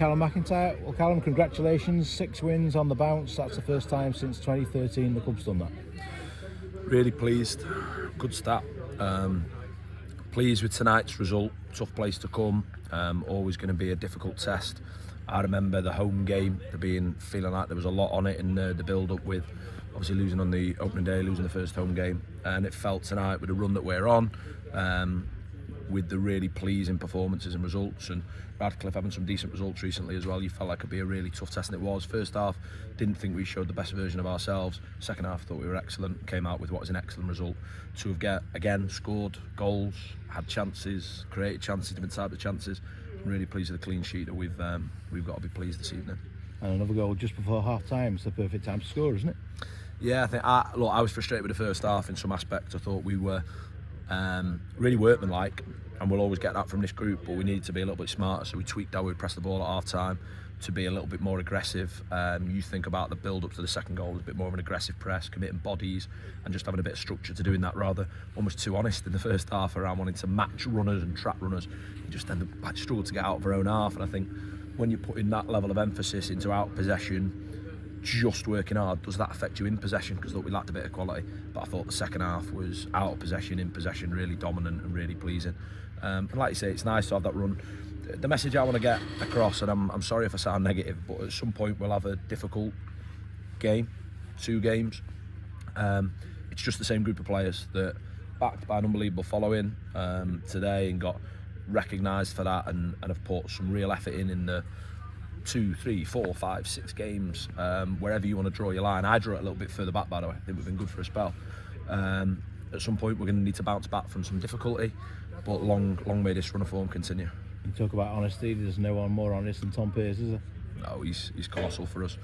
Callum McIntyre. Well, Callum, congratulations. 6 wins on the bounce. That's the first time since 2013 the club's done that. Really pleased. Good start. Pleased with tonight's result. Tough place to come. Always going to be a difficult test. I remember the home game, feeling like there was a lot on it in the build-up, with obviously losing on the opening day, losing the first home game, and it felt tonight with the run that we're on, with the really pleasing performances and results, and Radcliffe having some decent results recently as well. You felt like it'd be a really tough test, and it was. First half, didn't think we showed the best version of ourselves. Second half, thought we were excellent. Came out with what was an excellent result. To have again scored goals, had chances, created chances, different types of chances. I'm really pleased with the clean sheet that we've got to be pleased this evening. And another goal just before half time. It's the perfect time to score, isn't it? Yeah, I think I was frustrated with the first half in some aspects. I thought we were really workmanlike, and we'll always get that from this group, but we need to be a little bit smarter. So we tweaked how we press the ball at half time to be a little bit more aggressive. You think about the build up to the second goal as a bit more of an aggressive press, committing bodies and just having a bit of structure to doing that, rather almost too honest in the first half around wanting to match runners and trap runners. You just end up struggle to get out of our own half, and I think when you're putting that level of emphasis into out possession, just working hard, does that affect you in possession? Because we lacked a bit of quality, but I thought the second half was out of possession, in possession, really dominant and really pleasing. And like you say, it's nice to have that run. The message I want to get across, and I'm sorry if I sound negative, but at some point we'll have a difficult game, 2 games. It's just the same group of players that backed by an unbelievable following today and got recognised for that, and have put some real effort in the 2, 3, 4, 5, 6 games, wherever you want to draw your line. I draw it a little bit further back, by the way. I think we've been good for a spell. At some point we're going to need to bounce back from some difficulty, but long may this run of form continue. You talk about honesty, there's no one more honest than Tom Pearce, is there? No, he's colossal for us.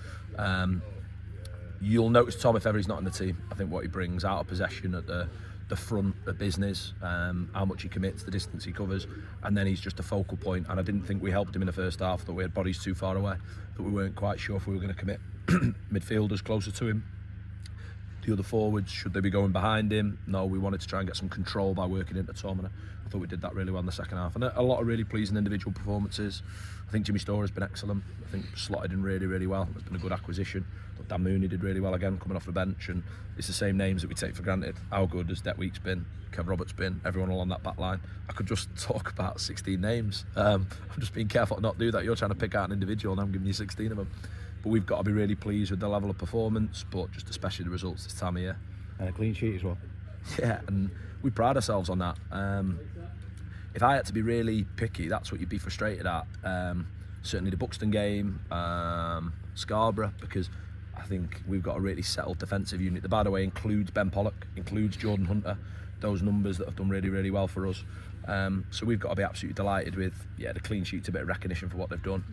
You'll notice Tom, if ever he's not in the team, I think what he brings out of possession at the front of business, how much he commits, the distance he covers, and then he's just a focal point. And I didn't think we helped him in the first half, that we had bodies too far away, that we weren't quite sure if we were going to commit midfielders closer to him. The other forwards, should they be going behind him? No, we wanted to try and get some control by working into Tom, and I thought we did that really well in the second half. And a lot of really pleasing individual performances. I think Jimmy Storer's been excellent. I think slotted in really, really well. It's been a good acquisition. Dan Mooney did really well again, coming off the bench, and it's the same names that we take for granted. How good has Det Week's been, Kev Roberts been, everyone along that back line. I could just talk about 16 names. I'm just being careful to not do that. You're trying to pick out an individual and I'm giving you 16 of them. But we've got to be really pleased with the level of performance, but just especially the results this time of year. And a clean sheet as well. Yeah, and we pride ourselves on that. If I had to be really picky, that's what you'd be frustrated at. Certainly the Buxton game, Scarborough, because I think we've got a really settled defensive unit that, by the way, includes Ben Pollock, includes Jordan Hunter, those numbers that have done really, really well for us. So we've got to be absolutely delighted with the clean sheet's a bit of recognition for what they've done.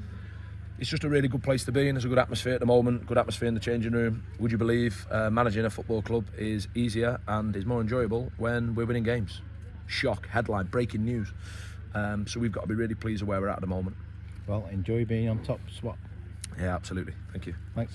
It's just a really good place to be in. There's a good atmosphere at the moment, good atmosphere in the changing room. Would you believe managing a football club is easier and is more enjoyable when we're winning games? Shock, headline, breaking news. So we've got to be really pleased with where we're at the moment. Well, enjoy being on top spot. Yeah, absolutely. Thank you. Thanks.